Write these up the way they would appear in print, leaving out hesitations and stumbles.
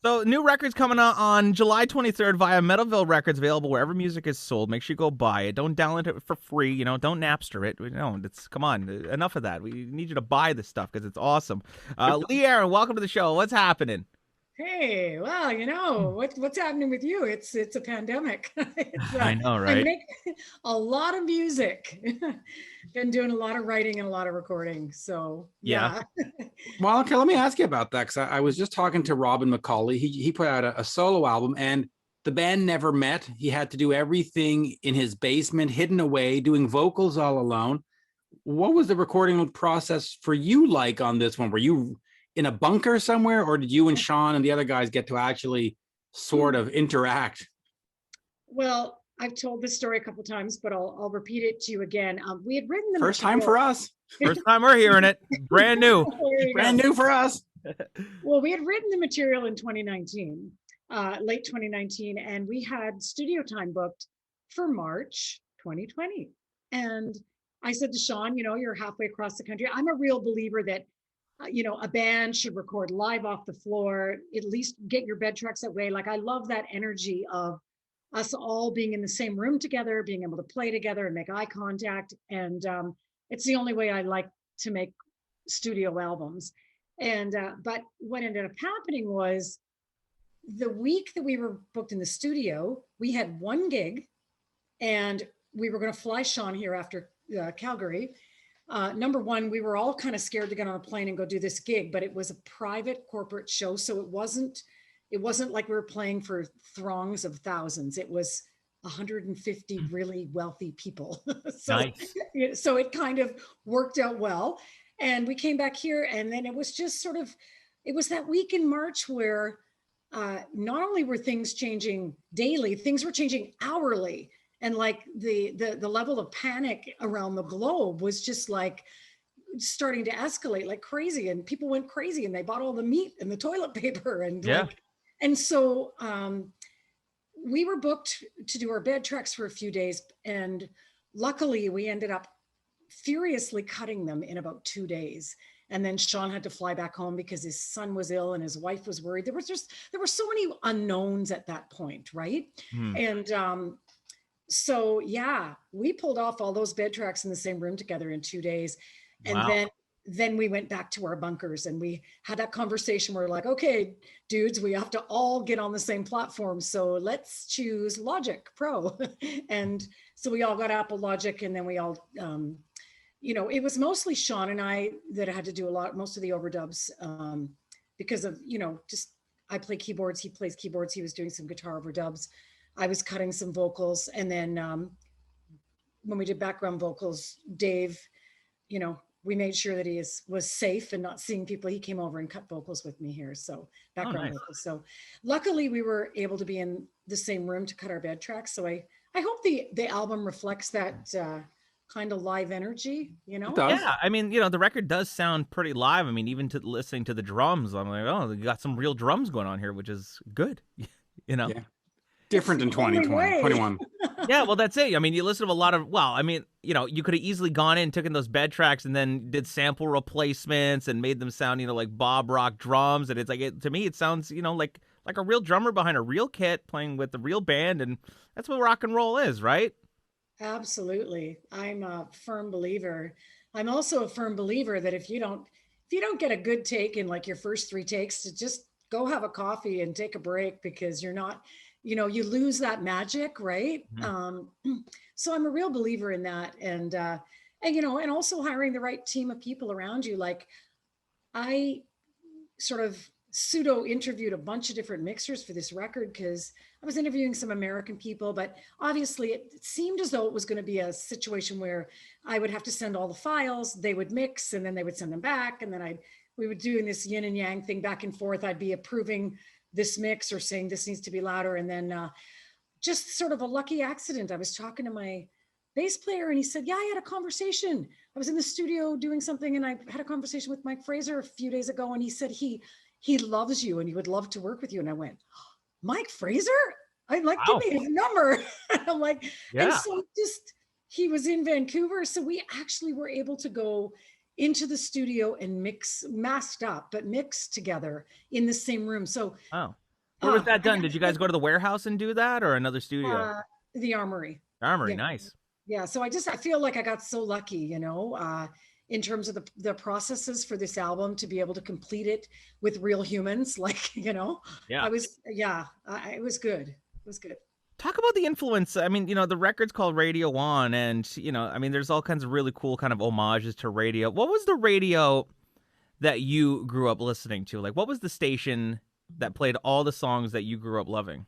So new records coming out on July 23rd via Metalville Records, available wherever music is sold. Make sure you go buy it. Don't download it for free. Don't Napster it. No, come on, enough of that. We need you to buy this stuff because it's awesome. Lee Aaron, welcome to the show. What's happening? Hey, well, what's happening with you? It's a pandemic. I know, I right? make a lot of music. Been doing a lot of writing and a lot of recording. So Yeah. yeah. Well, okay, let me ask you about that because I was just talking to Robin McCauley. He put out a solo album, and the band never met. He had to do everything in his basement, hidden away, doing vocals all alone. What was the recording process for you like on this one? Were you in a bunker somewhere, or did you and Sean and the other guys get to actually sort of interact? Well, I've told this story a couple times, but I'll repeat it to you again. We had written the First time material. for us. First time we're hearing it. Brand new. There you Brand go. new for us. Well, we had written the material in 2019, late 2019, and we had studio time booked for March 2020. And I said to Sean, you're halfway across the country. I'm a real believer that, a band should record live off the floor, at least get your bed tracks that way. Like, I love that energy of us all being in the same room together, being able to play together and make eye contact. And it's the only way I like to make studio albums. And but what ended up happening was the week that we were booked in the studio, we had one gig, and we were going to fly Sean here after Calgary. Number one, we were all kind of scared to get on a plane and go do this gig, but it was a private corporate show, so it wasn't like we were playing for throngs of thousands. It was 150 really wealthy people. so Nice. so it kind of worked out well. And we came back here, and then it was just it was that week in March where not only were things changing daily, things were changing hourly. And like the level of panic around the globe was just like starting to escalate like crazy, and people went crazy and they bought all the meat and the toilet paper Yeah. and so we were booked to do our bed tracks for a few days, and luckily we ended up furiously cutting them in about 2 days. And then Sean had to fly back home because his son was ill and his wife was worried. There were so many unknowns at that point, right? Hmm. And so yeah, we pulled off all those bed tracks in the same room together in 2 days. And Wow. then we went back to our bunkers and we had that conversation where we're like, okay, dudes, we have to all get on the same platform. So let's choose Logic Pro. And so we all got Apple Logic, and then we all, it was mostly Sean and I that had to do most of the overdubs because of, just I play keyboards, he plays keyboards. He was doing some guitar overdubs. I was cutting some vocals. And then when we did background vocals, Dave, we made sure that he was safe and not seeing people. He came over and cut vocals with me here. So background Nice. vocals. So luckily we were able to be in the same room to cut our bed tracks. So I hope the album reflects that kind of live energy, It does. Yeah, I mean, the record does sound pretty live. I mean, even to listening to the drums, I'm like, oh, you got some real drums going on here, which is good. Yeah. Different in It's the only 2020, way. 21. Yeah, well, that's it. I mean, you listen to a lot of, well, I mean, you could have easily gone in, taken those bed tracks, and then did sample replacements and made them sound, like Bob Rock drums. And it's like, to me, it sounds, like a real drummer behind a real kit playing with the real band. And that's what rock and roll is, right? Absolutely. I'm a firm believer. I'm also a firm believer that if you don't get a good take in like your first 3 takes, to just go have a coffee and take a break, because you're not, you lose that magic, right? Mhm. So I'm a real believer in that. And also hiring the right team of people around you. Like, I sort of pseudo interviewed a bunch of different mixers for this record because I was interviewing some American people, but obviously it seemed as though it was going to be a situation where I would have to send all the files, they would mix, and then they would send them back. And then we were doing this yin and yang thing back and forth. I'd be approving this mix or saying this needs to be louder. And then just sort of a lucky accident, I was talking to my bass player and he said, yeah, I had a conversation. I was in the studio doing something and I had a conversation with Mike Fraser a few days ago. And he said, he loves you and he would love to work with you. And I went, Mike Fraser? I'm like, Wow. give me his number. I'm like, and Yeah. so he was in Vancouver. So we actually were able to go into the studio and mix, masked up, but mix together in the same room. So Oh. Where was that I done? Did you guys go to the warehouse and do that, or another studio? the Armory. Armory, Yeah. nice. Yeah. So I feel like I got so lucky, in terms of the processes for this album to be able to complete it with real humans. Like, Yeah. it was good. It was good. Talk about the influence. I mean, the record's called Radio One, and I mean, there's all kinds of really cool kind of homages to radio. What was the radio that you grew up listening to? Like, what was the station that played all the songs that you grew up loving?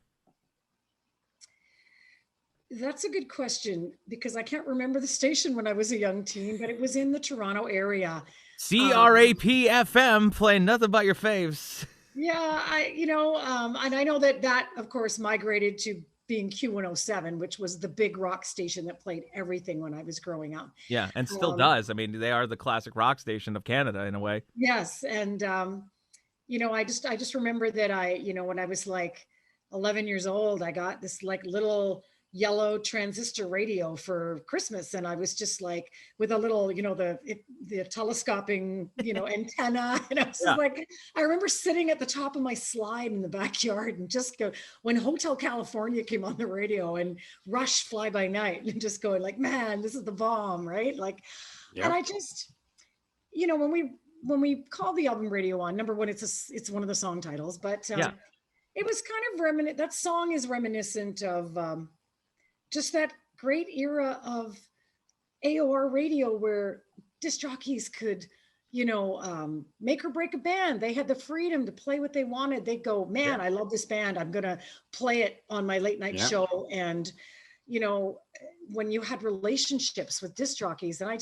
That's a good question because I can't remember the station when I was a young teen, but it was in the Toronto area. CRAPFM, playing nothing but your faves. Yeah, and I know that of course migrated to being Q107, which was the big rock station that played everything when I was growing up. Yeah, and still does. I mean, they are the classic rock station of Canada in a way. Yes, and I just remember that when I was like 11 years old, I got this like little yellow transistor radio for Christmas, and I was just like with a little, the telescoping, antenna, and I was Yeah. like, I remember sitting at the top of my slide in the backyard and just go when Hotel California came on the radio and Rush Fly By Night and just going like, man, this is the bomb, right? Like, Yep. and I just, when we call the album Radio On, number one, it's one of the song titles, but Yeah. it was kind of that song is reminiscent of just that great era of AOR radio where disc jockeys could, make or break a band. They had the freedom to play what they wanted. They'd go, man, I love this band. I'm going to play it on my late night show. And, when you had relationships with disc jockeys, and I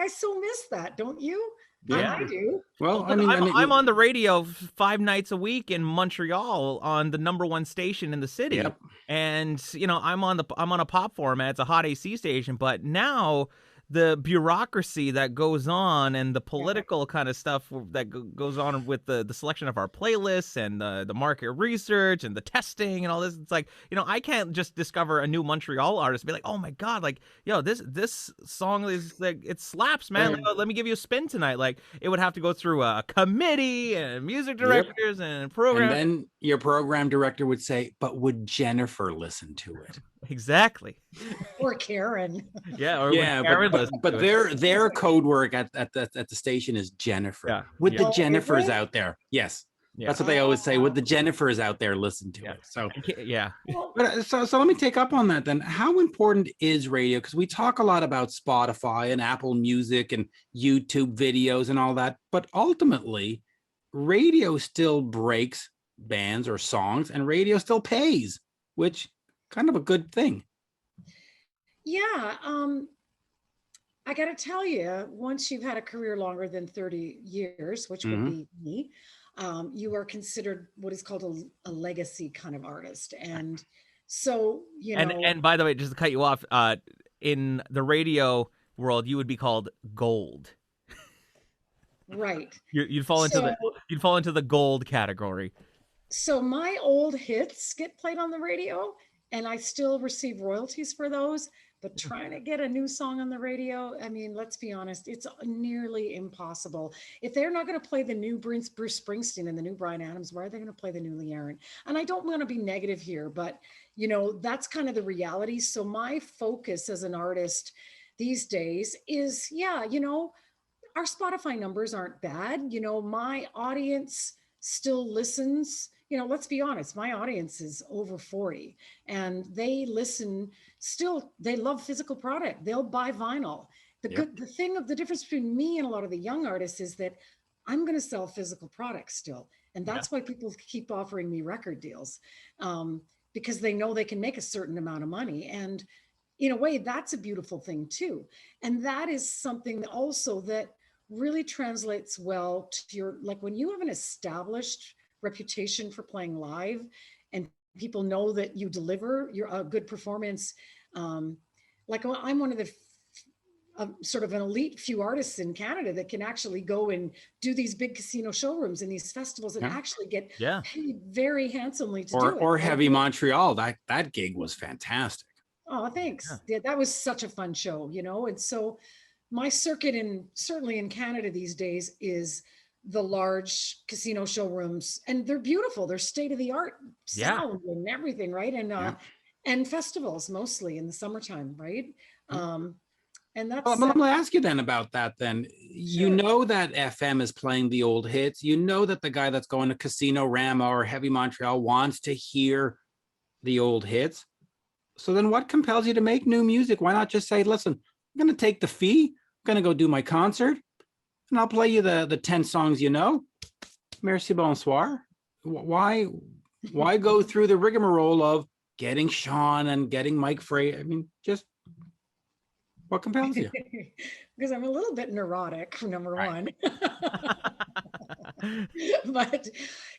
so miss that. Don't you? Yeah. I do. Well, I'm on the radio 5 nights a week in Montreal on the #1 station in the city. Yep. And I'm on a pop format. It's a hot AC station, but now the bureaucracy that goes on and the political kind of stuff that goes on with the selection of our playlists and the market research and the testing and all this, it's like, I can't just discover a new Montreal artist and be like, oh my God, like, yo, this song is like, it slaps, man. Like, let me give you a spin tonight. Like, it would have to go through a committee and music directors and programs. And then your program director would say, but would Jennifer listen to it? Exactly. Or Karen. But their code work at the station is Jennifer. Yeah. Would the Jennifers out there? Yes. Yeah. That's what they always say. Would the Jennifers out there listen to it? So yeah. But so let me take up on that then. How important is radio? Because we talk a lot about Spotify and Apple Music and YouTube videos and all that, but ultimately, radio still breaks bands or songs, and radio still pays, which kind of a good thing. Yeah. I got to tell you, once you've had a career longer than 30 years, which would be me, you are considered what is called a legacy kind of artist. And so, And by the way, just to cut you off, in the radio world, you would be called gold. Right. You'd fall into the gold category. So my old hits get played on the radio, and I still receive royalties for those. But trying to get a new song on the radio, I mean, let's be honest, it's nearly impossible. If they're not going to play the new Bruce Springsteen and the new Bryan Adams, why are they going to play the new Lee Aaron? And I don't want to be negative here, but that's kind of the reality. So my focus as an artist these days is, our Spotify numbers aren't bad. My audience still listens. Let's be honest, my audience is over 40 and they listen still. They love physical product. They'll buy vinyl. The difference between me and a lot of the young artists is that I'm going to sell physical products still. And that's why people keep offering me record deals, because they know they can make a certain amount of money. And in a way, that's a beautiful thing too. And that is something that also that really translates well to your, like when you have an established reputation for playing live and people know that you deliver a good performance. Like I'm one of the sort of an elite few artists in Canada that can actually go and do these big casino showrooms and these festivals and actually get paid very handsomely to do it. Or Heavy Montreal, that gig was fantastic. Oh, thanks. Yeah, that was such a fun show, and so my circuit certainly in Canada these days is the large casino showrooms, and they're beautiful. They're state of the art Yeah. sound and everything, right? And festivals mostly in the summertime, right? Um, and Well, that's let me ask you then about that then. You sure. know that FM is playing the old hits. You know that the guy that's going to Casino Rama or Heavy Montreal wants to hear the old hits. So then what compels you to make new music? Why not just say, listen, I'm going to take the fee, I'm going to go do my concert, and I'll play you the 10 songs you know. Merci, bonsoir. Why go through the rigmarole of getting Sean and getting Mike Frey? I mean, just what compels you? Because I'm a little bit neurotic, number Right. one. But,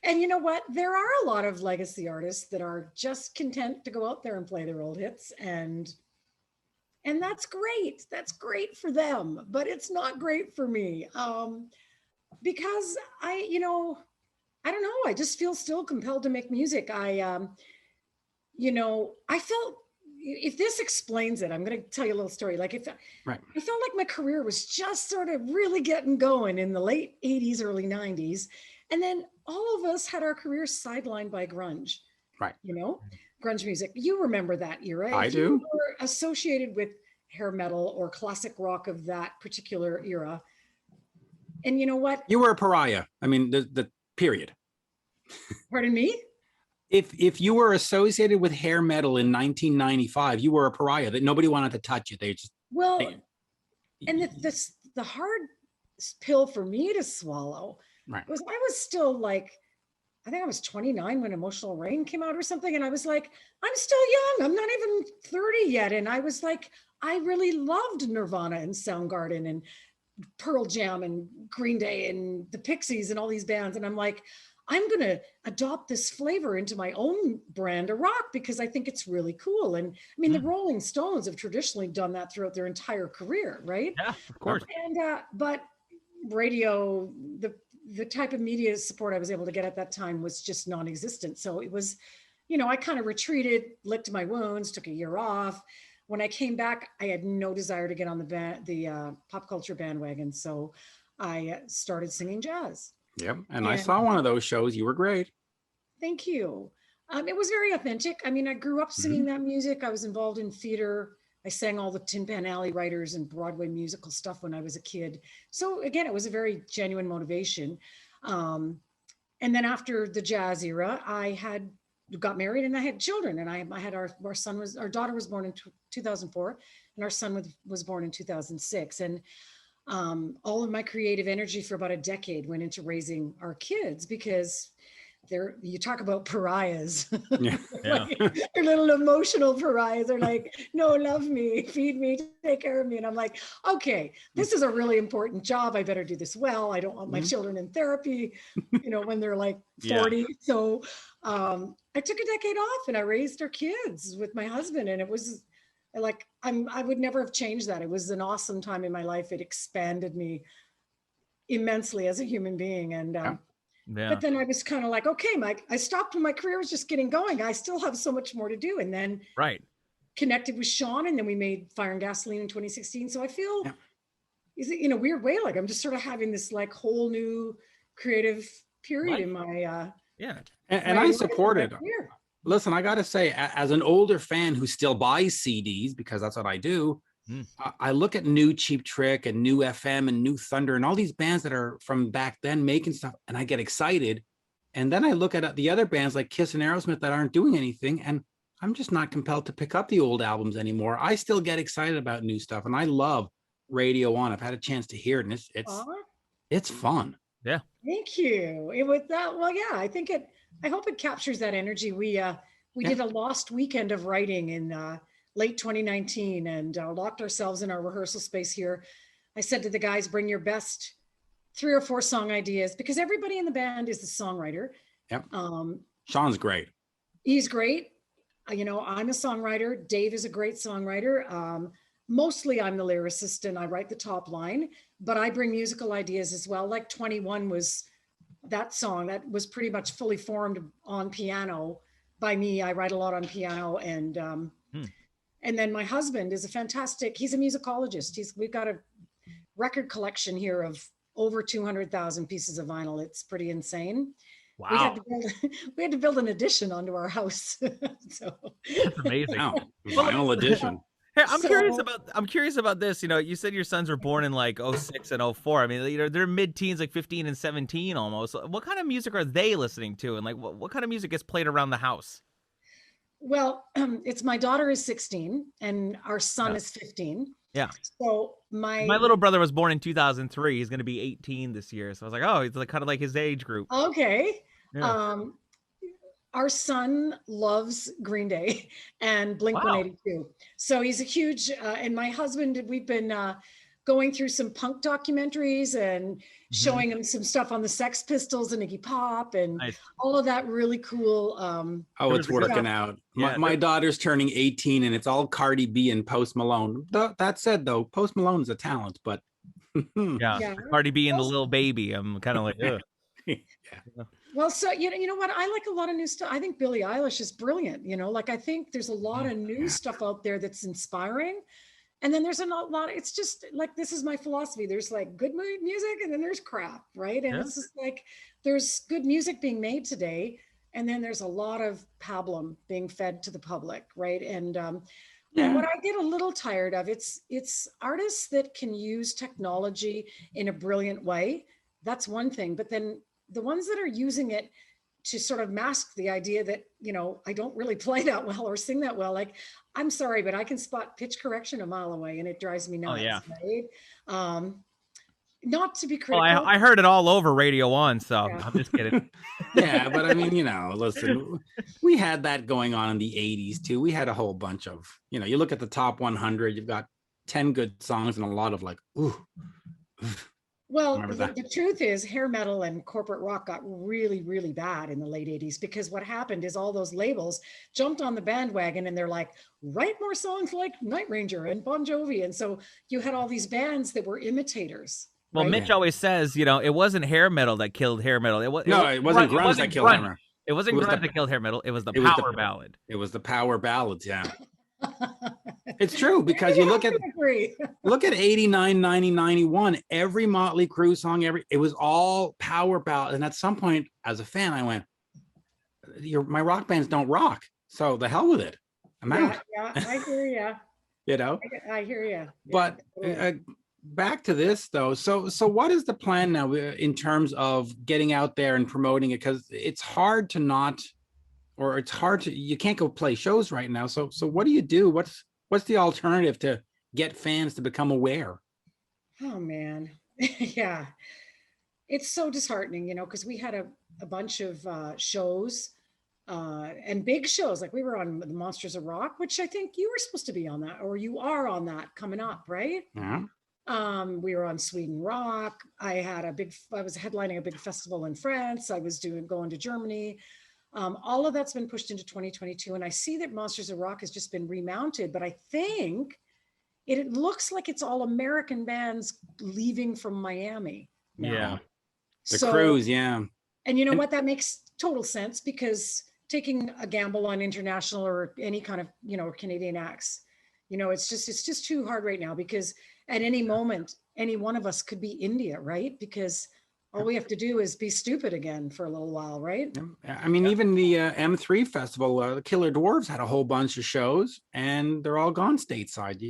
and you know what? There are a lot of legacy artists that are just content to go out there and play their old hits, and that's great. That's great for them, but it's not great for me. Because I don't know, I just feel still compelled to make music. I felt, if this explains it, I'm going to tell you a little story. Like, if Right. I felt like my career was just sort of really getting going in the late 80s, early 90s. And then all of us had our careers sidelined by grunge, Right. grunge music. You remember that era. I If do. you were associated with hair metal or classic rock of that particular era, and you know what? You were a pariah. I mean, the period. Pardon me? If you were associated with hair metal in 1995, you were a pariah that nobody wanted to touch you. They just Well, and the hard pill for me to swallow right. was I was still like, I think I was 29 when Emotional Rain came out or something. And I was like, I'm still young. I'm not even 30 yet. And I was like, I really loved Nirvana and Soundgarden and Pearl Jam and Green Day and the Pixies and all these bands. And I'm like, I'm going to adopt this flavor into my own brand of rock because I think it's really cool. And I mean, the Rolling Stones have traditionally done that throughout their entire career, right? Yeah, of course. And but radio, the type of media support I was able to get at that time was just non-existent. So it was, I kind of retreated, licked my wounds, took a year off. When I came back, I had no desire to get on the pop culture bandwagon. So I started singing jazz. Yep. And I saw one of those shows. You were great. Thank you. It was very authentic. I mean, I grew up singing that music. I was involved in theater. I sang all the Tin Pan Alley writers and Broadway musical stuff when I was a kid. So again, it was a very genuine motivation. And then after the jazz era, I got married and I had children. And I had our daughter was born in 2004 and our son was born in 2006. And all of my creative energy for about a decade went into raising our kids because you talk about pariahs. Yeah. Like, they're little emotional pariahs. They're like, no, love me, feed me, take care of me. And I'm like, okay, this is a really important job. I better do this well. I don't want my children in therapy, when they're like 40. Yeah. So I took a decade off and I raised our kids with my husband. And it was like, I would never have changed that. It was an awesome time in my life. It expanded me immensely as a human being. And but then I was kind of like, okay, Mike, I stopped when my career was just getting going. I still have so much more to do. And then connected with Sean, and then we made Fire and Gasoline in 2016. So I feel, is it in a weird way, like I'm just sort of having this like whole new creative period in my and I support it. Listen, I got to say, as an older fan who still buys CDs, because that's what I do, I look at new Cheap Trick and new FM and new Thunder and all these bands that are from back then making stuff, and I get excited. And then I look at the other bands like Kiss and Aerosmith that aren't doing anything, and I'm just not compelled to pick up the old albums anymore. I still get excited about new stuff, and I love Radio On. I've had a chance to hear it, and it's fun. Yeah. Thank you. It was that. Well, yeah, I hope it captures that energy. We did a lost weekend of writing in late 2019 and locked ourselves in our rehearsal space here. I said to the guys, bring your best 3 or 4 song ideas because everybody in the band is the songwriter. Yep. Sean's great. He's great. I'm a songwriter. Dave is a great songwriter. Mostly I'm the lyricist and I write the top line, but I bring musical ideas as well. Like 21 was that song that was pretty much fully formed on piano by me. I write a lot on piano and then my husband is he's a musicologist. We've got a record collection here of over 200,000 pieces of vinyl. It's pretty insane. We had Wow, to build we had to build an addition onto our house. So that's amazing. Wow, Well, vinyl edition. hey, so I'm curious about this. You know, you said your sons were born in like '06 and '04. I mean, you know, they're mid-teens, like 15 and 17 almost. What kind of music are they listening to? And like what kind of music gets played around the house? well, it's my daughter is 16 and our son Yeah. is 15. Yeah. So My little brother was born in 2003. He's going to be 18 this year. So I was like, "Oh, he's like kind of like his age group." okay. Yeah. Um, our son loves Green Day and Blink Wow. 182. So he's a huge, and my husband, we've been going through some punk documentaries and Mhm. showing him some stuff on the Sex Pistols and Iggy Pop and Nice. all of that really cool Oh, There it's was a good stuff. working out. yeah, My daughter's turning 18 and it's all Cardi B and Post Malone. That said, though, Post Malone's a talent, but yeah. Yeah. Cardi B and the Well, Little Baby. I'm kind of like, ugh. yeah. well, so you know what? I like a lot of new stuff. I think Billie Eilish is brilliant. Like I think there's a lot of new stuff out there that's inspiring. And then there's a lot, it's just like, this is my philosophy. There's like good music and then there's crap, right? And Yeah. it's just like, there's good music being made today. And then there's a lot of pablum being fed to the public, right? And Yeah. what I get a little tired of, it's artists that can use technology in a brilliant way. That's one thing. But then the ones that are using it to sort of mask the idea that, I don't really play that well or sing that well. Like, I'm sorry, but I can spot pitch correction a mile away and it drives me Oh nuts, yeah. right? Not to be Well, critical. I heard it all over Radio 1, so Yeah. I'm just kidding. Yeah, but I mean, listen, we had that going on in the 80s too. We had a whole bunch of, you look at the top 100, you've got 10 good songs and a lot of like, ooh. Well, Remember that? the truth is hair metal and corporate rock got really, really bad in the late 80s because what happened is all those labels jumped on the bandwagon and they're like, write more songs like Night Ranger and Bon Jovi. And so you had all these bands that were imitators, Well, right? Mitch always says, it wasn't hair metal that killed hair metal. It It wasn't grunge that killed hammer. It wasn't It was grunge the- that killed hair metal. It was the it was the- power ballad. It was the power ballads, yeah. It's true because you look at agree. 89, 90, 91, every Motley Crue song, it was all power ballad. And at some point, as a fan, I went, my rock bands don't rock. So the hell with it. I'm out. Yeah, I hear you. I hear you. But back to this though. So what is the plan now in terms of getting out there and promoting it? Because it's hard to not, or it's hard to, you can't go play shows right now. So what do you do? What's the alternative to get fans to become aware? Oh man. Yeah. It's so disheartening, because we had a bunch of shows and big shows. Like we were on the Monsters of Rock, which I think you were supposed to be on that, or you are on that coming up, right? Yeah. We were on Sweden Rock. I was headlining a big festival in France. I was going to Germany. All of that's been pushed into 2022. And I see that Monsters of Rock has just been remounted, but I think it looks like it's all American bands leaving from Miami now. Yeah. The cruise, yeah. And you know what? That makes total sense because taking a gamble on international or any kind of, Canadian acts, it's just too hard right now because at any moment, any one of us could be India, right? Because all we have to do is be stupid again for a little while, right? I mean, even the M3 festival, the Killer Dwarfs had a whole bunch of shows and they're all gone stateside.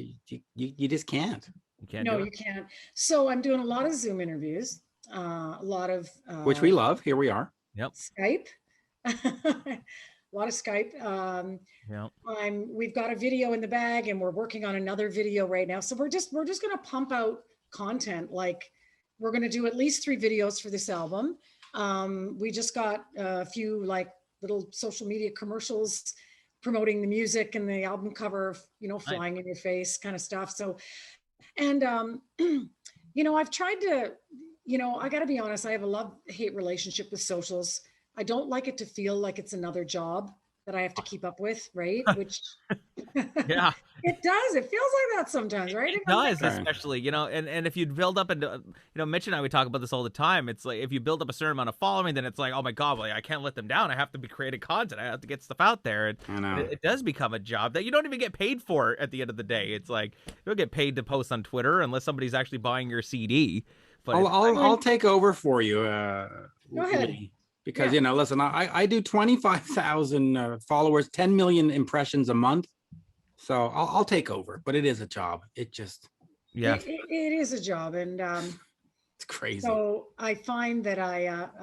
You just can't. You can't No, do you it. can't. So I'm doing a lot of Zoom interviews, a lot of Which we love. Here we are. Yep. Skype, a lot of Skype. Yep. We've got a video in the bag, and we're working on another video right now. So we're just going to pump out content. Like we're going to do at least 3 videos for this album. We just got a few like little social media commercials promoting the music and the album cover, flying in your face kind of stuff. So, and I've tried to. I got to be honest, I have a love-hate relationship with socials. I don't like it to feel like it's another job that I have to keep up with, right? Which Yeah. it does. It feels like that sometimes, right? It does, especially, and if you build up into, Mitch and I, we talk about this all the time. It's like if you build up a certain amount of following, then it's like, oh my God, well, I can't let them down. I have to be creating content. I have to get stuff out there. I know. It does become a job that you don't even get paid for at the end of the day. It's like you don't get paid to post on Twitter unless somebody's actually buying your CD but it's I'll take over for you, Go ahead. Lee, because Yeah. listen, I do 25,000 followers, 10 million impressions a month, so I'll take over. But it is a job. It just yeah. It is a job, and it's crazy. so I find that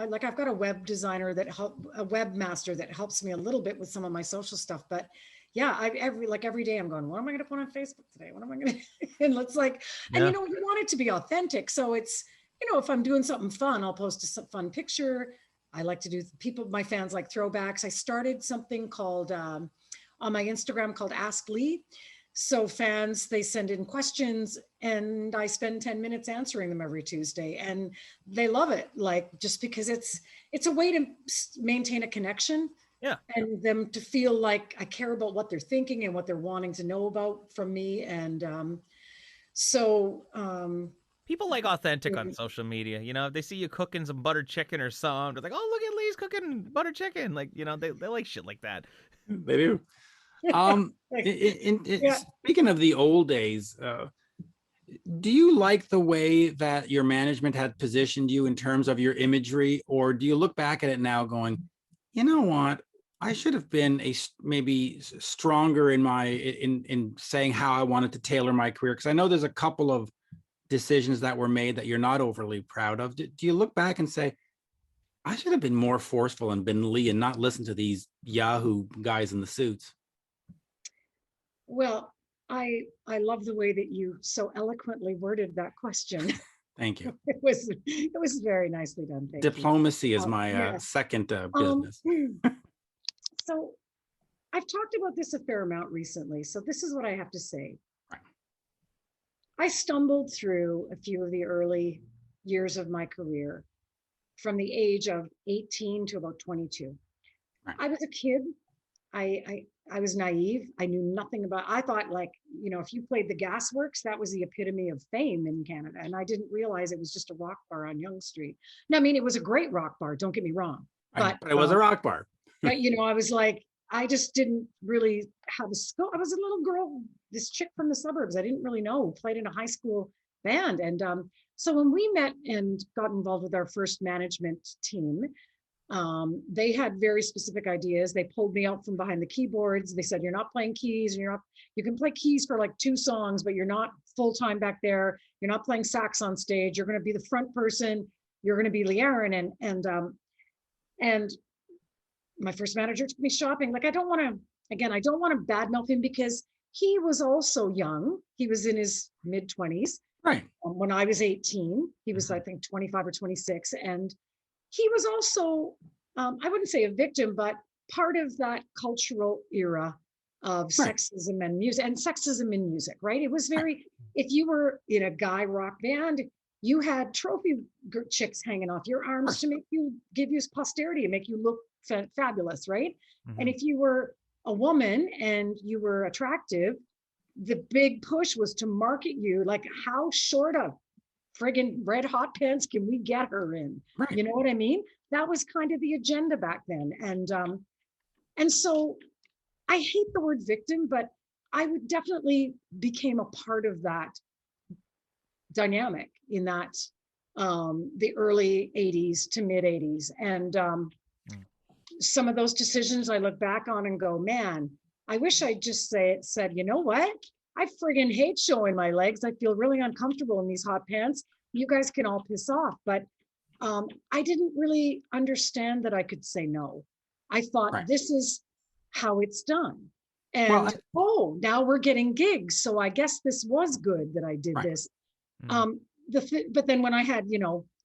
like I've got a web designer a webmaster that helps me a little bit with some of my social stuff. But yeah, every day I'm going, what am I going to put on Facebook today? What am I going to? And it's like, and Yeah. you want it to be authentic. So it's, if I'm doing something fun, I'll post a fun picture. I like to do my fans like throwbacks. I started something called on my Instagram called Ask Lee. So fans, they send in questions and I spend 10 minutes answering them every Tuesday, and they love it. Like, just because it's a way to maintain a connection. Yeah. And them to feel like I care about what they're thinking and what they're wanting to know about from me. And so people like authentic on social media. If they see you cooking some butter chicken or something, they're like, oh, look at Lee's cooking butter chicken. Like, they like shit like that. They do. Yeah. Speaking of the old days, do you like the way that your management had positioned you in terms of your imagery, or do you look back at it now going, you know what, I should have been maybe stronger in saying how I wanted to tailor my career? Because I know there's a couple of decisions that were made that you're not overly proud of. Do you look back and say, I should have been more forceful and been Lee and not listen to these Yahoo guys in the suits? Well, I love the way that you so eloquently worded that question. Thank you. It was very nicely done. Thank Diplomacy you. is my Yes. second business. So I've talked about this a fair amount recently. So this is what I have to say. Right. I stumbled through a few of the early years of my career from the age of 18 to about 22. Right. I was a kid. I was naive. I knew nothing about, I thought, like, if you played the Gasworks, that was the epitome of fame in Canada. And I didn't realize it was just a rock bar on Yonge Street. Now, I mean, it was a great rock bar, don't get me wrong. But it was a rock bar. But, I was like, I just didn't really have a scope. I was a little girl, this chick from the suburbs. I didn't really know, played in a high school band. And so when we met and got involved with our first management team, they had very specific ideas. They pulled me out from behind the keyboards. They said, you're not playing keys, and you can play keys for like 2 songs, but you're not full-time back there. You're not playing sax on stage. You're going to be the front person. You're going to be Lee Aaron. And my first manager took me shopping. Like, I don't want to badmouth him because he was also young. He was in his mid-20s. Right. When I was 18, he was, I think, 25 or 26. And he was also, I wouldn't say a victim, but part of that cultural era of sexism and music, and sexism in music, right? It was very, if you were in a guy rock band, you had trophy chicks hanging off your arms to give you posterity and make you look fabulous, right? Mm-hmm. And if you were a woman and you were attractive, the big push was to market you like, how short of friggin' red hot pants can we get her in? Right. You know what I mean? That was kind of the agenda back then. And so I hate the word victim, but I would definitely became a part of that dynamic in that the early 80s to mid 80s. And some of those decisions I look back on and go, man, I wish I just said, you know what? I friggin' hate showing my legs. I feel really uncomfortable in these hot pants. You guys can all piss off. But I didn't really understand that I could say no. I thought this is how it's done. And now we're getting gigs. So I guess this was good that I did this. But then when I had,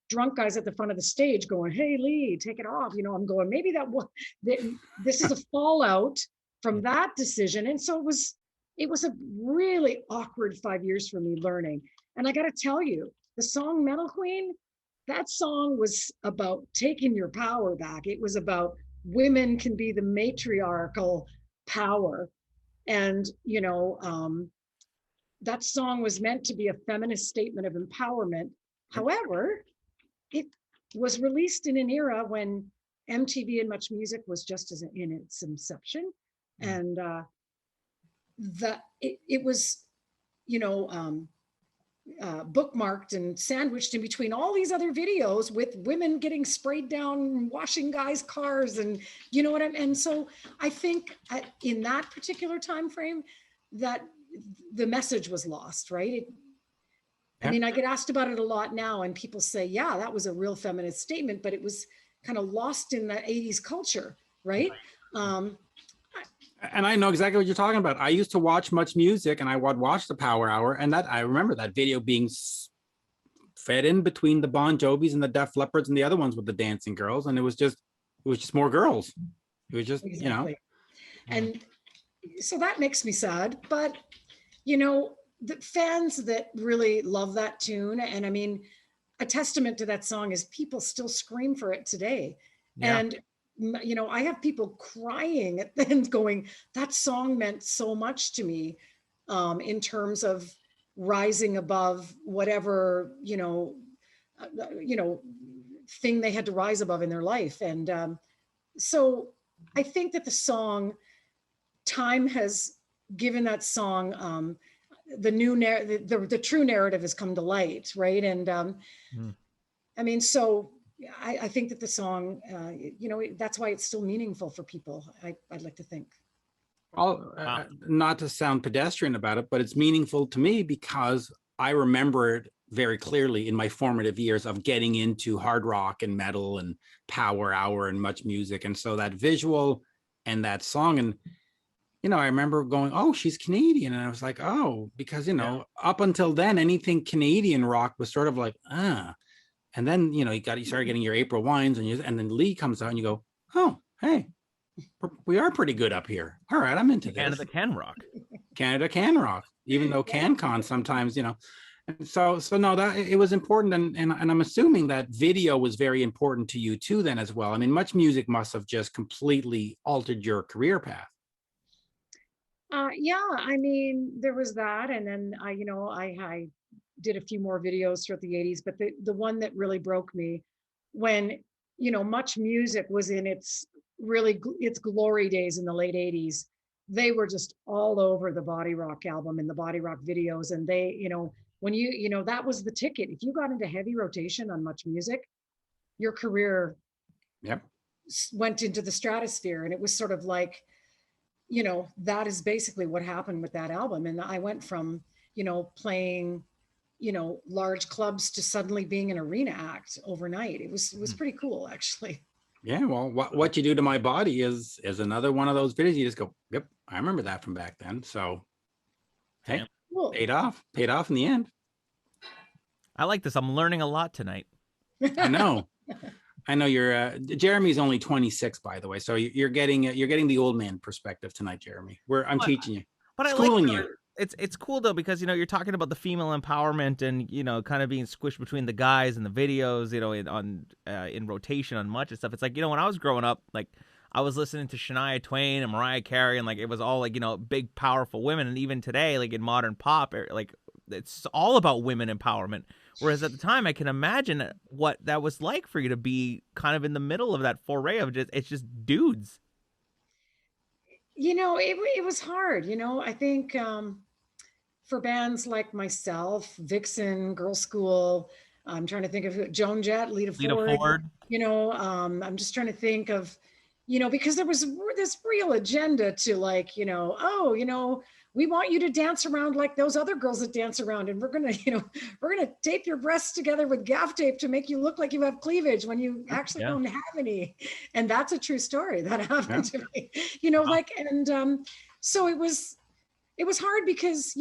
drunk guys at the front of the stage going, hey, Lee, take it off. I'm going, maybe this is a fallout from that decision. And so it was a really awkward 5 years for me learning. And I got to tell you, the song Metal Queen, that song was about taking your power back. It was about women can be the matriarchal power. And, that song was meant to be a feminist statement of empowerment. However, it was released in an era when MTV and Much Music was just in its inception. And it was, bookmarked and sandwiched in between all these other videos with women getting sprayed down, washing guys' cars, and you know what I mean. And so I think in that particular time frame, that the message was lost, right? I mean, I get asked about it a lot now, and people say, "Yeah, that was a real feminist statement," but it was kind of lost in that '80s culture, right? And I know exactly what you're talking about. I used to watch Much Music, and I would watch the Power Hour, and that I remember that video being fed in between the Bon Jovis and the Def Leppards and the other ones with the dancing girls, and it was just more girls. It was just exactly. And so that makes me sad, but the fans that really love that tune, and I mean, a testament to that song is people still scream for it today. Yeah. And I have people crying at the end going, that song meant so much to me, in terms of rising above whatever thing they had to rise above in their life. And so I think that the song, time has given that song the new the true narrative has come to light, right? And I mean, so I think that the song, that's why it's still meaningful for people. I'd like to think. Well, not to sound pedestrian about it, but it's meaningful to me because I remember it very clearly in my formative years of getting into hard rock and metal and Power Hour and Much Music. And so that visual and that song, and I remember going, oh, she's Canadian. And I was like, oh, because, up until then, anything Canadian rock was sort of like, and then, you started getting your April Wines, and then Lee comes out and you go, oh, hey, we are pretty good up here. All right, I'm into this. Canada can rock. Canada can rock, even though CanCon sometimes, And so no, that it was important. And I'm assuming that video was very important to you too then as well. I mean, Much Music must have just completely altered your career path. Yeah, I mean, there was that. And then I did a few more videos throughout the '80s, but the one that really broke me when, Much Music was in its glory days in the late '80s, they were just all over the Body Rock album and the Body Rock videos. And they, when that was the ticket. If you got into heavy rotation on Much Music, your career went into the stratosphere. And it was sort of like, that is basically what happened with that album. And I went from, playing, large clubs to suddenly being an arena act overnight. It was pretty cool, actually. Yeah, well, what you do to my body is another one of those videos. You just go, yep, I remember that from back then. So, hey, cool. paid off in the end. I like this. I'm learning a lot tonight. I know. You're Jeremy's only 26, by the way. So you're getting the old man perspective tonight, Jeremy. I'm teaching you, but schooling I like you. It's cool though, because you're talking about the female empowerment and kind of being squished between the guys and the videos, in rotation on Much and stuff. It's like, when I was growing up, like I was listening to Shania Twain and Mariah Carey, and like it was all like big powerful women. And even today, like in modern pop, like it's all about women empowerment. Whereas at the time, I can imagine what that was like for you to be kind of in the middle of that foray of it's just dudes. It was hard. I think for bands like myself, Vixen, Girl School, I'm trying to think of Joan Jett, Lita Ford. I'm just trying to think of, because there was this real agenda to like, we want you to dance around like those other girls that dance around, and we're gonna tape your breasts together with gaff tape to make you look like you have cleavage when you actually don't have any. And that's a true story that happened to me. So it was hard because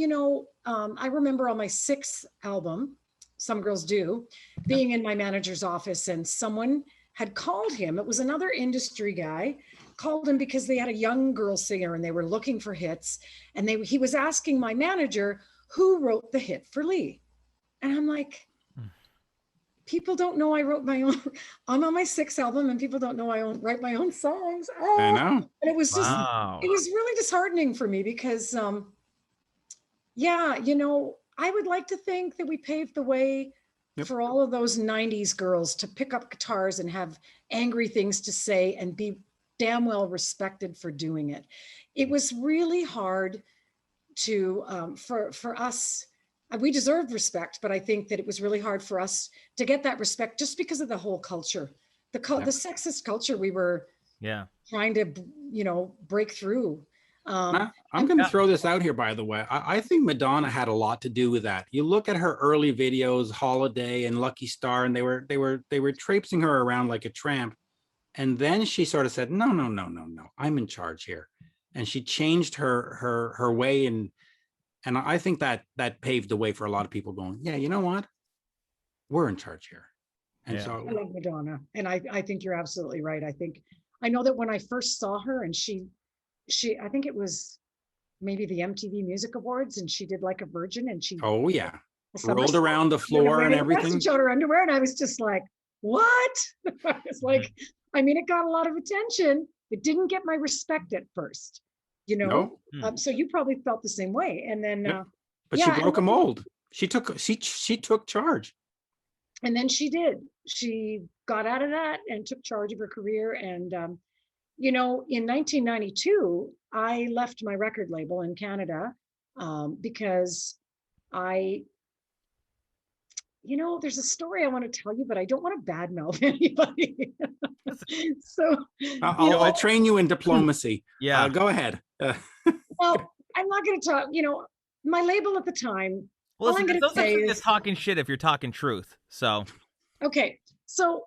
I remember on my 6th album, Some Girls Do, being in my manager's office, and someone had called him. It was another industry guy, called him because they had a young girl singer and they were looking for hits. And he was asking my manager who wrote the hit for Lee. And I'm like, people don't know I wrote my own. I'm on my 6th album and people don't know I write my own songs. Oh, I know. And it was just, it was really disheartening for me because, I would like to think that we paved the way for all of those 90s girls to pick up guitars and have angry things to say and be damn well respected for doing it. It was really hard to for us we deserved respect, but I think that it was really hard for us to get that respect just because of the whole culture, the sexist culture we were Yeah. trying to, break through. I'm going to throw this out here, by the way. I think Madonna had a lot to do with that. You look at her early videos, Holiday and Lucky Star, and they were traipsing her around like a tramp. And then she sort of said, no, no, no, no, no, I'm in charge here. And she changed her way. And I think that paved the way for a lot of people going, yeah, you know what? We're in charge here. And so I love Madonna. And I think you're absolutely right. I know that when I first saw her and she, I think it was maybe the MTV Music Awards, and she did like a virgin, and she rolled around the floor and everything, and showed her underwear, and I was just like, what? I was like, I mean, it got a lot of attention. It didn't get my respect at first, No. So you probably felt the same way. And then but she broke a mold. She took charge. And then she got out of that and took charge of her career. And in 1992, I left my record label in Canada because there's a story I want to tell you, but I don't want to badmouth anybody. So I'll train you in diplomacy. Yeah. Go ahead. Well, I'm not going to talk, my label at the time. Well, all I'm going to say is talking shit if you're talking truth. So, okay. So,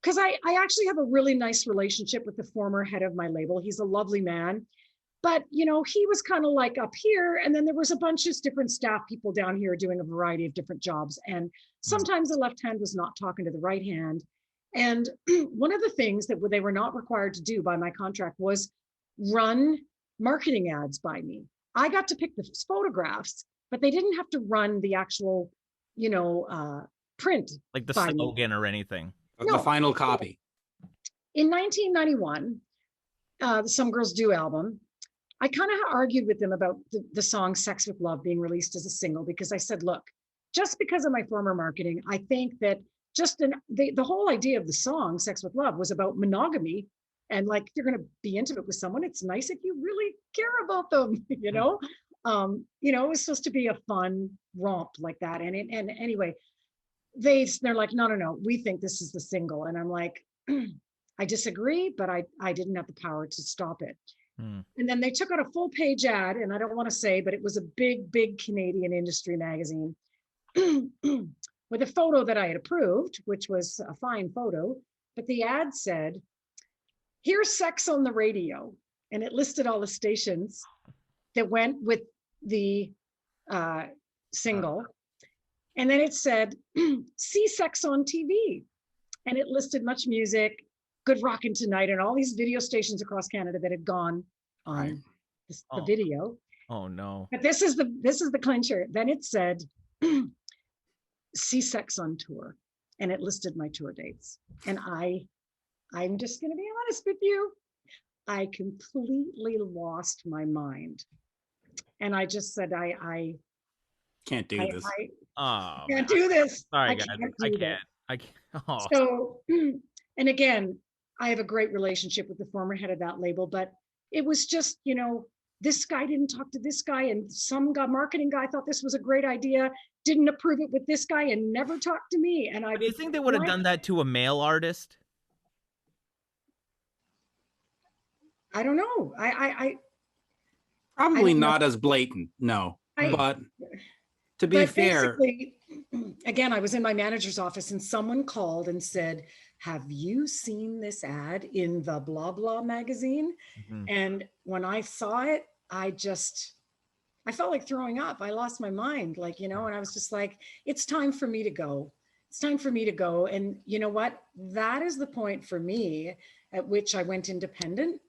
because I actually have a really nice relationship with the former head of my label. He's a lovely man. But, he was kind of like up here, and then there was a bunch of different staff people down here doing a variety of different jobs. And sometimes the left hand was not talking to the right hand. And one of the things that they were not required to do by my contract was run marketing ads by me. I got to pick the photographs, but they didn't have to run the actual, print. Like the slogan or anything. The final copy. In 1991, the Some Girls Do album, I kind of argued with them about the song Sex with Love being released as a single, because I said, look, just because of my former marketing, I think that the whole idea of the song Sex with Love was about monogamy. And like, if you're going to be intimate with someone, it's nice if you really care about them, it was supposed to be a fun romp like that. And anyway, they're like, no, we think this is the single. And I'm like, I disagree, but I didn't have the power to stop it. And then they took out a full page ad, and I don't want to say, but it was a big, big Canadian industry magazine with a photo that I had approved, which was a fine photo. But the ad said, here's sex on the radio. And it listed all the stations that went with the single. And then it said, see sex on TV. And it listed Much Music, Good Rockin' Tonight, and all these video stations across Canada that had gone on the video. Oh no. But this is the clincher. Then it said, see sex on tour. And it listed my tour dates. And I'm just going to be honest with you. I completely lost man. And I just said, I can't do this. I can't do this. Sorry, guys. I can't. Oh. So, and again, I have a great relationship with the former head of that label, but it was just, this guy didn't talk to this guy, and some marketing guy thought this was a great idea, didn't approve it with this guy, and never talked to me. And do you think they would have done that to a male artist? I don't know. I probably not as blatant. No, but to be fair, again, I was in my manager's office, and someone called and said, have you seen this ad in the blah blah magazine? And when I saw it, I felt like throwing up. I lost my mind, and I was just like, it's time for me to go. It's time for me to go. And you know what? That is the point for me at which I went independent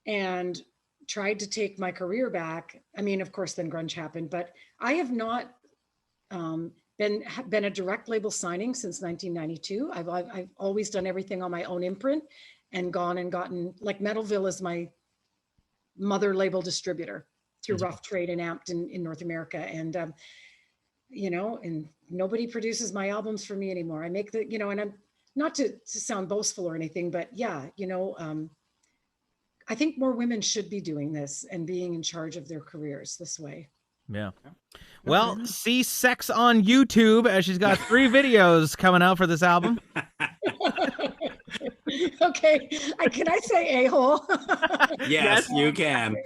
and tried to take my career back. I mean, of course, then grunge happened, but I have not been a direct label signing since 1992. I've always done everything on my own imprint, and gone and gotten, like, Metalville is my mother label distributor through Rough Trade and Amped in North America. And, and nobody produces my albums for me anymore. I make and I'm not to sound boastful or anything, but yeah, I think more women should be doing this and being in charge of their careers this way. Yeah. Well, see Sex on YouTube, as she's got 3 videos coming out for this album. Okay, can I say a-hole? Yes, you can.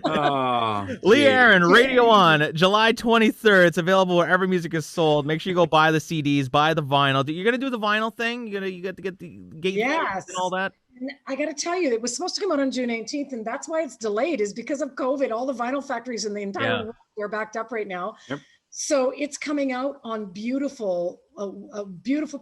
Oh, Lee gee. Aaron, Radio On, July 23rd. It's available wherever music is sold. Make sure you go buy the CDs, buy the vinyl. You're gonna do the vinyl thing. You got to get the gate Yes. and all that. And I got to tell you, it was supposed to come out on June 18th, and that's why it's delayed, is because of COVID. All the vinyl factories in the entire world are backed up right now. Yep. So it's coming out on beautiful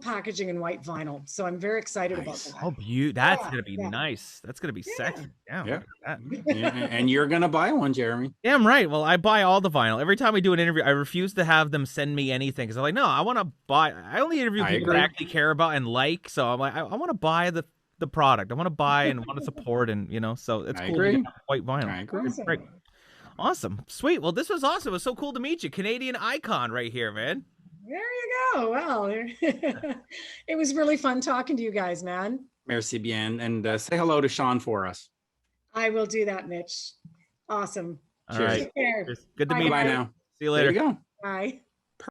packaging in white vinyl. So I'm very excited about that. Oh, that's gonna be nice. That's gonna be sexy. Yeah. Yeah. And you're gonna buy one, Jeremy. Damn right. Well, I buy all the vinyl. Every time we do an interview, I refuse to have them send me anything because I'm like, no, I want to buy. I only interview people that I actually care about and like. So I'm like, I want to buy the product. I want to buy and want to support, and so it's cool to get white vinyl. I agree. Awesome. Great. Awesome. Sweet. Well, this was awesome. It was so cool to meet you. Canadian icon right here, man. There you go. Well, it was really fun talking to you guys, man. Merci bien. And say hello to Sean for us. I will do that, Mitch. Awesome. All right. Take care. Good to meet you. Bye now. See you later. There you go. Bye.